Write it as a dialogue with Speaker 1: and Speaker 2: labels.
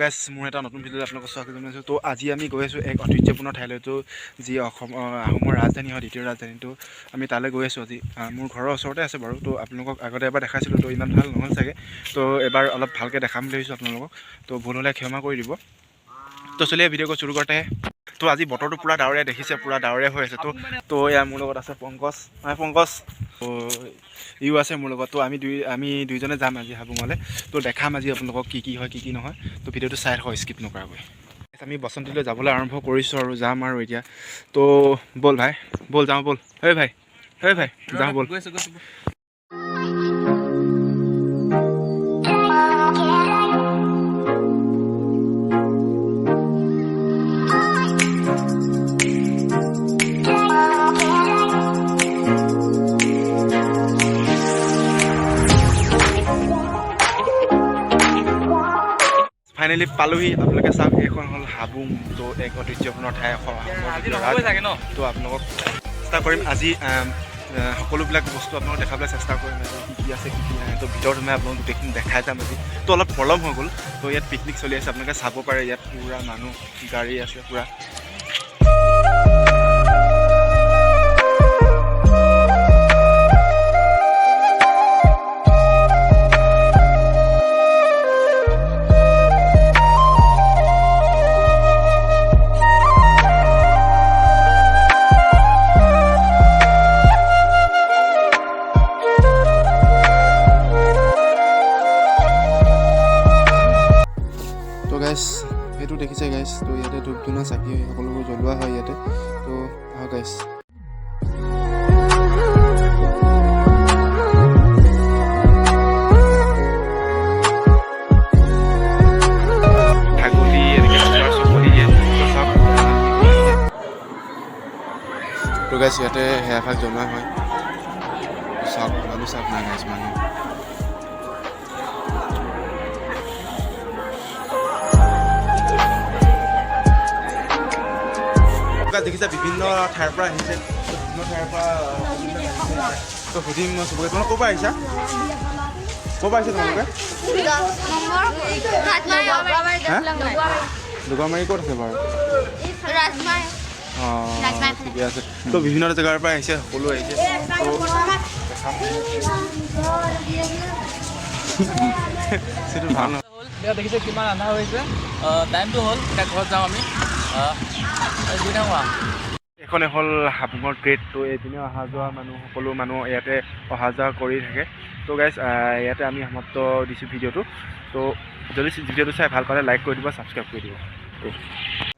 Speaker 1: গাইছ মোৰ এটা নতুন ভিডিঅ'ত আপোনালোকক স্বাগতম জনাইছোঁ। তো আজি আমি গৈ আছোঁ এক ঐতিহ্যপূৰ্ণ ঠাইলৈ, তো যি আহোমৰ ৰাজধানী হয়, দ্বিতীয় ৰাজধানী। তো আমি তালৈ গৈ আছোঁ আজি। মোৰ ঘৰৰ ওচৰতে আছে বাৰু। তো আপোনালোকক আগতে এবাৰ দেখাইছিলোঁ, তো ইমান ভাল নহ'ল চাগে। তো এবাৰ অলপ ভালকৈ দেখাম বুলি ভাবিছোঁ আপোনালোকক। তো ভুল হ'লে ক্ষমা কৰি দিব। তো চলিয়ে ভিডিঅ' চুৰু কৰোঁতে তো আজি বতৰটো পূৰা ডাৱৰীয়া দেখিছে, পূৰা ডাৱৰীয়া হৈ আছে। তো এয়া মোৰ লগত আছে পংকজ, পংকজ। তো ইও আছে মোৰ লগত। তো আমি দুইজনে যাম আজি হাবুঙলৈ। তো দেখাম আজি আপোনালোকক কি হয় কি নহয়। তো ভিডিঅ'টো চাই থাকক স্কিপ নকৰাকৈ। আমি বসন্তীলৈ যাবলৈ আৰম্ভ কৰিছোঁ আৰু যাম আৰু এতিয়া। তো ব'ল ভাই, ব'ল যাওঁ ব'ল। ভাই ভাই যাওঁ ব'ল। ফাইনেলি পালোহি। আপোনালোকে চাওক, এইখন হ'ল হাবুং। তো এক ঐতিহ্যপূৰ্ণ ঠাই তো আপোনালোকক চেষ্টা কৰিম আজি সকলোবিলাক বস্তু আপোনালোকক দেখাবলৈ চেষ্টা কৰিম। কি আছে কি নাই। তো ভিতৰত সোমাই আপোনালোক গোটেইখিনি দেখাই যাম আজি। তো অলপ পলম হৈ গ'ল। তো ইয়াত পিকনিক চলি আছে, আপোনালোকে চাব পাৰে। ইয়াত পূৰা মানুহ, গাড়ী আছে পূৰা। তো গাইছ সেইটো দেখিছে গাইছ। তো ইয়াতে ধূপ ধূনা চাকি সকলোবোৰ জ্বলোৱা হয় ইয়াতে। তো আহক গাইছ। ছাগলী এনেকৈ চকলি দিয়ে। তো গাইছ ইয়াতে সেয়া ভাগ জ্বলোৱা হয়। চাওক মানুহ চাওক নাই গাইছ মানুহ। দেখিছে বিভিন্ন ঠাইৰ পৰা আহিছে। বিভিন্ন ঠাইৰ পৰা তো সুধিম মই চবকে। তোমালোকে ক'ৰ পৰা আহিছা? ক'ৰ পৰা আহিছা তোমালোকে? দুগামাৰী ক'ত আছে বাৰু? অঁ ঠিকে আছে। তো বিভিন্ন জেগাৰ পৰা আহিছে, সকলো আহিছে। সেইটো ভাল নহয়।
Speaker 2: এতিয়া দেখিছে কিমান আন্ধাৰ হৈছে। টাইমটো হ'ল, এতিয়া ঘৰত যাওঁ আমি। গৈ থাকোঁ আৰু।
Speaker 1: এইখনে হ'ল হাবুঙৰ গেট। তো এইপিনে অহা যোৱা সকলো মানুহ ইয়াতে অহা যোৱা কৰি থাকে। তো গাইজ ইয়াতে আমি সমাপ্ত দিছোঁ ভিডিঅ'টো। তো যদি ভিডিঅ'টো চাই ভাল পালে লাইক কৰি দিব, ছাবস্ক্ৰাইব কৰি দিব।